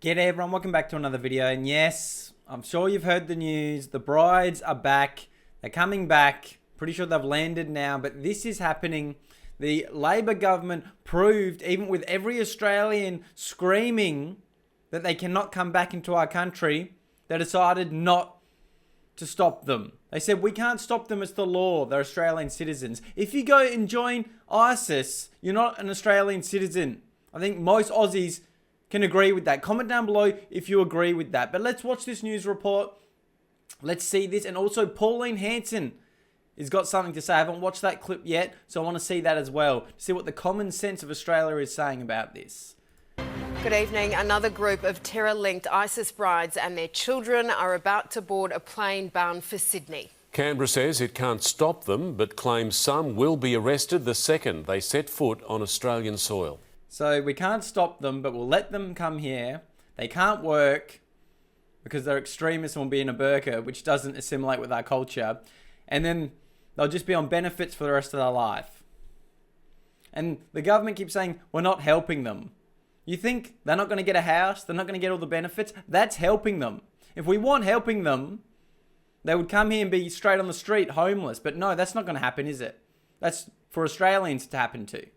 G'day everyone, welcome back to another video. And yes, I'm sure you've heard the news. The brides are back. They're coming back. Pretty sure they've landed now, but this is happening. The Labor government proved, even with every Australian screaming that they cannot come back into our country, they decided not to stop them. They said, we can't stop them, it's the law. They're Australian citizens. If you go and join ISIS, you're not an Australian citizen. I think most Aussies can agree with that. Comment down below if you agree with that. But let's watch this news report. Let's see this. And also Pauline Hanson has got something to say. I haven't watched that clip yet, so I want to see that as well. To see what the common sense of Australia is saying about this. Good evening. Another group of terror-linked ISIS brides and their children are about to board a plane bound for Sydney. Canberra says it can't stop them, but claims some will be arrested the second they set foot on Australian soil. So we can't stop them, but we'll let them come here. They can't work because they're extremists and will be in a burqa, which doesn't assimilate with our culture. And then they'll just be on benefits for the rest of their life. And the government keeps saying, we're not helping them. You think they're not going to get a house? They're not going to get all the benefits? That's helping them. If we want helping them, they would come here and be straight on the street, homeless. But no, that's not going to happen, is it? That's for Australians to happen to.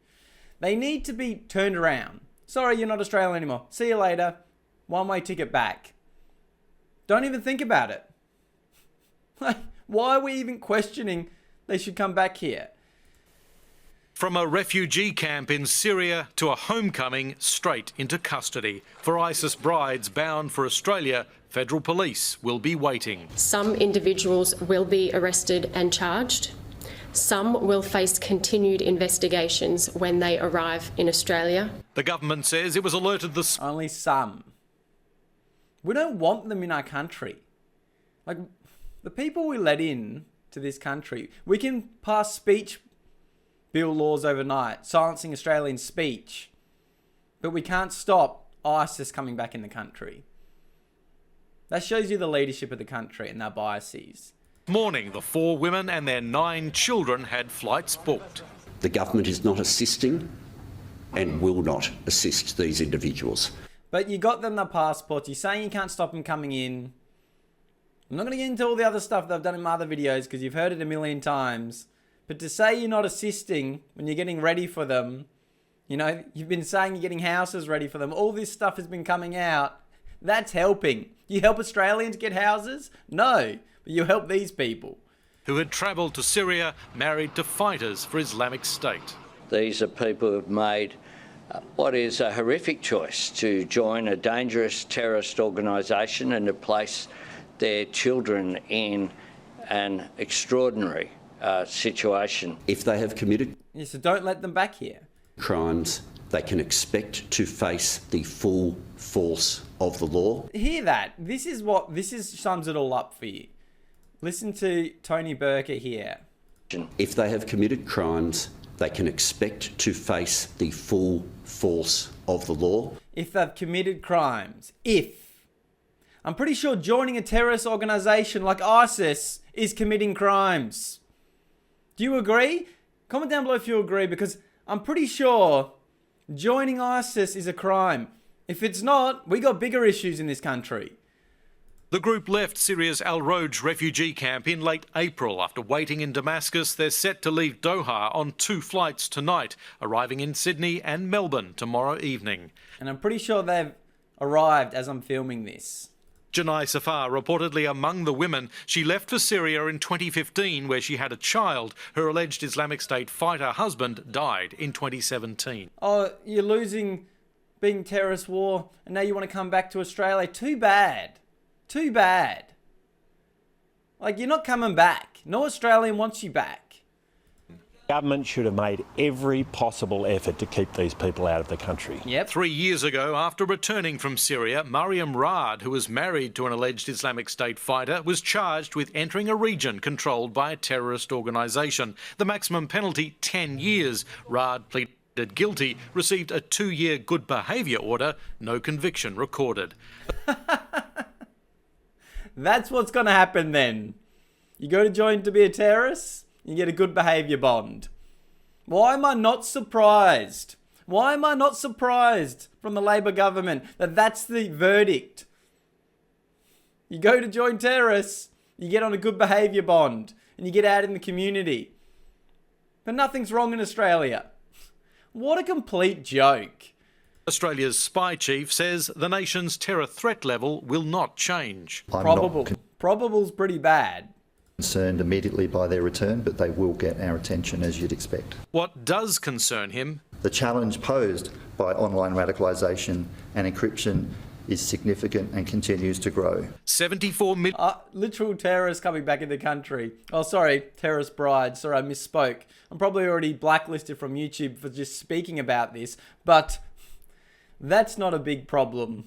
They need to be turned around. Sorry, you're not Australian anymore. See you later. One-way ticket back. Don't even think about it. Why are we even questioning they should come back here? From a refugee camp in Syria to a homecoming straight into custody. For ISIS brides bound for Australia, federal police will be waiting. Some individuals will be arrested and charged. Some will face continued investigations when they arrive in Australia. The government says it was alerted this... Only some. We don't want them in our country. Like, the people we let in to this country, we can pass speech bill laws overnight, silencing Australian speech, but we can't stop ISIS coming back in the country. That shows you the leadership of the country and their biases. Morning, the 4 women and their 9 children had flights booked. The government is not assisting and will not assist these individuals. But you got them their passports. You're saying you can't stop them coming in. I'm not going to get into all the other stuff that I've done in my other videos because you've heard it a million times. But to say you're not assisting when you're getting ready for them, you know, you've been saying you're getting houses ready for them. All this stuff has been coming out. That's helping. You help Australians get houses? No. But you help these people. Who had travelled to Syria, married to fighters for Islamic State. These are people who have made what is a horrific choice to join a dangerous terrorist organisation and to place their children in an extraordinary situation. If they have committed So don't let them back here. crimes, they can expect to face the full force of the law. Hear that. This sums it all up for you. Listen to Tony Burqa here. If they have committed crimes, they can expect to face the full force of the law. If they've committed crimes. I'm pretty sure joining a terrorist organisation like ISIS is committing crimes. Do you agree? Comment down below if you agree, because I'm pretty sure joining ISIS is a crime. If it's not, we got bigger issues in this country. The group left Syria's outrage refugee camp in late April. After waiting in Damascus, they're set to leave Doha on 2 flights tonight, arriving in Sydney and Melbourne tomorrow evening. And I'm pretty sure they've arrived as I'm filming this. Janai Safar, reportedly among the women. She left for Syria in 2015, where she had a child. Her alleged Islamic State fighter husband died in 2017. Oh, you're losing being terrorist war, and now you want to come back to Australia. Too bad. Too bad. Like, you're not coming back. No Australian wants you back. Government should have made every possible effort to keep these people out of the country. Yep. 3 years ago, after returning from Syria, Mariam Raad, who was married to an alleged Islamic State fighter, was charged with entering a region controlled by a terrorist organisation. The maximum penalty, 10 years. Raad pleaded guilty, received a 2-year good behaviour order, no conviction recorded. That's what's going to happen then. You go to join to be a terrorist, you get a good behaviour bond. Why am I not surprised? Why am I not surprised from the Labor government that that's the verdict? You go to join terrorists, you get on a good behaviour bond, and you get out in the community. But nothing's wrong in Australia. What a complete joke. Australia's spy chief says the nation's terror threat level will not change. Probable's pretty bad. Concerned immediately by their return, but they will get our attention, as you'd expect. What does concern him? The challenge posed by online radicalisation and encryption is significant and continues to grow. 74 million... Literal terrorists coming back in the country. Oh, sorry, terrorist brides. Sorry, I misspoke. I'm probably already blacklisted from YouTube for just speaking about this, but that's not a big problem.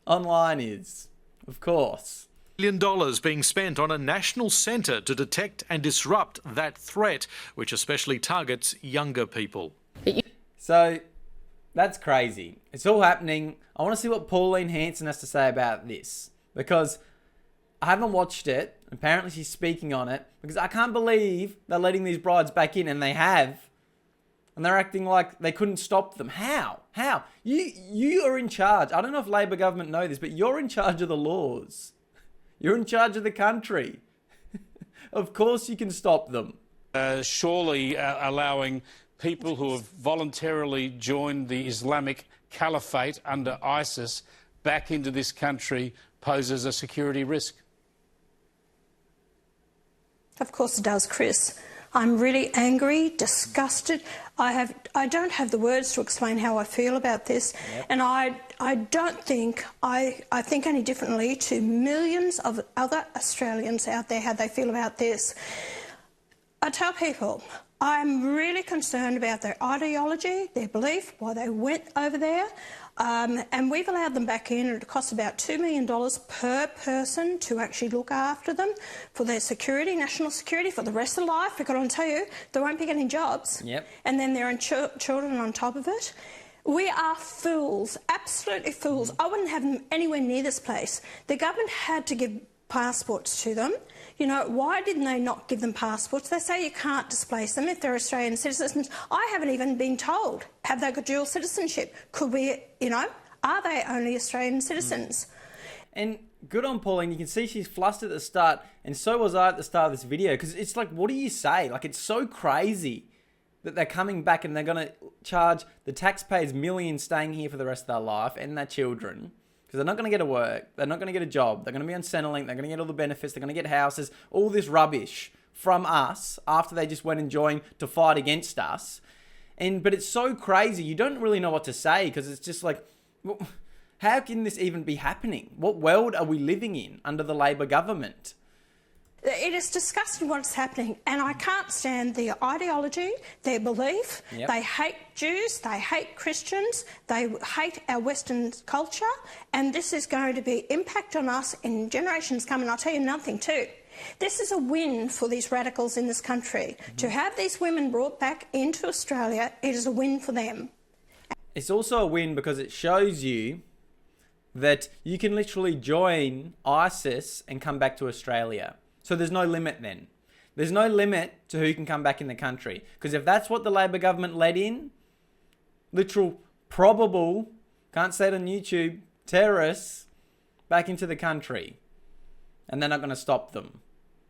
Online is, of course. $1 billion being spent on a national centre to detect and disrupt that threat, which especially targets younger people. So, that's crazy. It's all happening. I want to see what Pauline Hanson has to say about this, because I haven't watched it. Apparently she's speaking on it, because I can't believe they're letting these brides back in, and they have. And they're acting like they couldn't stop them. How? How? You are in charge. I don't know if Labor government know this, but you're in charge of the laws. You're in charge of the country. Of course you can stop them. Surely allowing people who have voluntarily joined the Islamic Caliphate under ISIS back into this country poses a security risk. Of course it does, Chris. I'm really angry, disgusted. I don't have the words to explain how I feel about this. Yep. And I don't think, I think any differently to millions of other Australians out there how they feel about this. I tell people, I'm really concerned about their ideology, their belief, why they went over there. And we've allowed them back in, and it costs about $2 million per person to actually look after them for their security, national security, for the rest of their life. Because I'll tell you, they won't be getting jobs. Yep. And then there are children on top of it. We are fools, absolutely fools. I wouldn't have them anywhere near this place. The government had to give passports to them. You know, why didn't they not give them passports? They say you can't displace them if they're Australian citizens. I haven't even been told. Have they got dual citizenship? Could we, you know, are they only Australian citizens? And good on Pauline. You can see she's flustered at the start, and so was I at the start of this video, because it's like, what do you say? Like, it's so crazy that they're coming back and they're going to charge the taxpayers millions staying here for the rest of their life and their children. Because they're not going to get to work, they're not going to get a job, they're going to be on Centrelink, they're going to get all the benefits, they're going to get houses, all this rubbish from us after they just went and joined to fight against us. But it's so crazy, you don't really know what to say, because it's just like, well, how can this even be happening? What world are we living in under the Labor government? It is disgusting what's happening, and I can't stand their ideology, their belief. Yep. They hate Jews, they hate Christians, they hate our Western culture, and this is going to be impact on us in generations coming. I'll tell you nothing too. This is a win for these radicals in this country. Mm-hmm. To have these women brought back into Australia, it is a win for them. It's also a win because it shows you that you can literally join ISIS and come back to Australia. So there's no limit then. There's no limit to who can come back in the country. Because if that's what the Labor government let in, literal, probable, can't say it on YouTube, terrorists back into the country. And they're not going to stop them.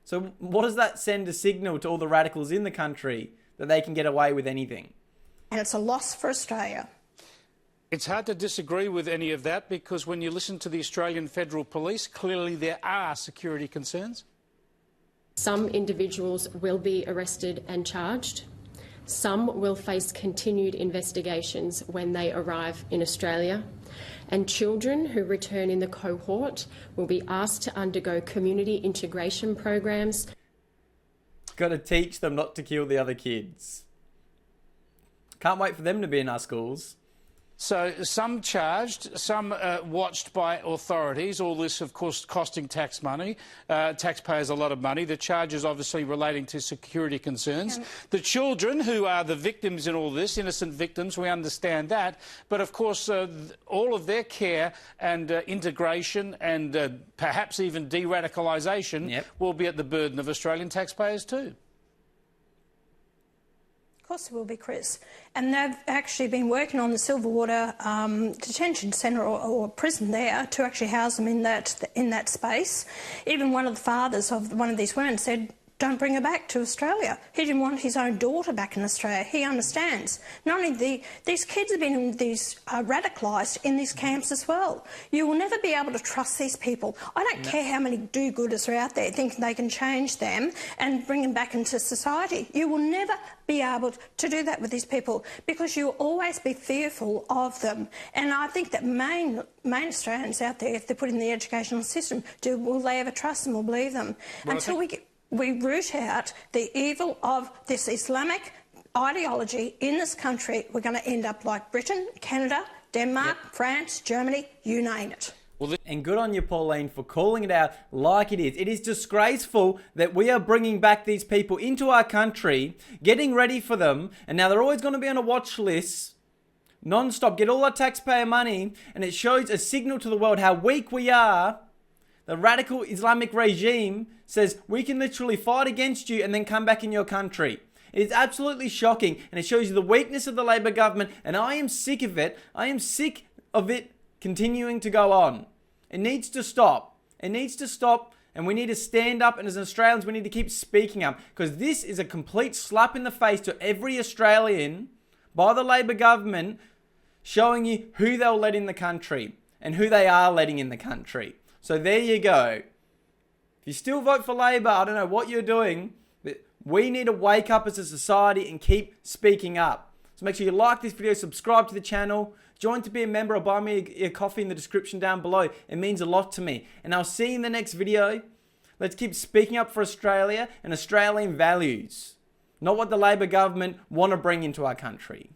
So what does that send a signal to all the radicals in the country that they can get away with anything? And it's a loss for Australia. It's hard to disagree with any of that, because when you listen to the Australian Federal Police, clearly there are security concerns. Some individuals will be arrested and charged. Some will face continued investigations when they arrive in Australia. And children who return in the cohort will be asked to undergo community integration programs. Got to teach them not to kill the other kids. Can't wait for them to be in our schools. So some charged, some watched by authorities. All this, of course, costing taxpayers a lot of money. The charges obviously relating to security concerns. The children who are the victims in all this, innocent victims, we understand that. But, of course, all of their care and integration and perhaps even de-radicalisation will be at the burden of Australian taxpayers too. Of course there will be, Chris. And they've actually been working on the Silverwater detention centre or prison there to actually house them in that space. Even one of the fathers of one of these women said, don't bring her back to Australia. He didn't want his own daughter back in Australia. He understands. Not only these kids have been radicalised in these camps as well. You will never be able to trust these people. I don't care how many do-gooders are out there thinking they can change them and bring them back into society. You will never be able to do that with these people because you'll always be fearful of them. And I think that main Australians out there, if they're put in the educational system, will they ever trust them or believe them? Well, until we root out the evil of this Islamic ideology in this country, we're going to end up like Britain, Canada, Denmark, France, Germany, you name it. And good on you, Pauline, for calling it out like it is. It is disgraceful that we are bringing back these people into our country, getting ready for them, and now they're always going to be on a watch list, non-stop, get all our taxpayer money, and it shows a signal to the world how weak we are. The radical Islamic regime says we can literally fight against you and then come back in your country. It is absolutely shocking, and it shows you the weakness of the Labor government, and I am sick of it. I am sick of it continuing to go on. It needs to stop. It needs to stop, and we need to stand up, and as Australians, we need to keep speaking up, because this is a complete slap in the face to every Australian by the Labor government, showing you who they'll let in the country and who they are letting in the country. So there you go. If you still vote for Labor, I don't know what you're doing, but we need to wake up as a society and keep speaking up. So make sure you like this video, subscribe to the channel, join to be a member, or buy me a coffee in the description down below. It means a lot to me. And I'll see you in the next video. Let's keep speaking up for Australia and Australian values, not what the Labor government want to bring into our country.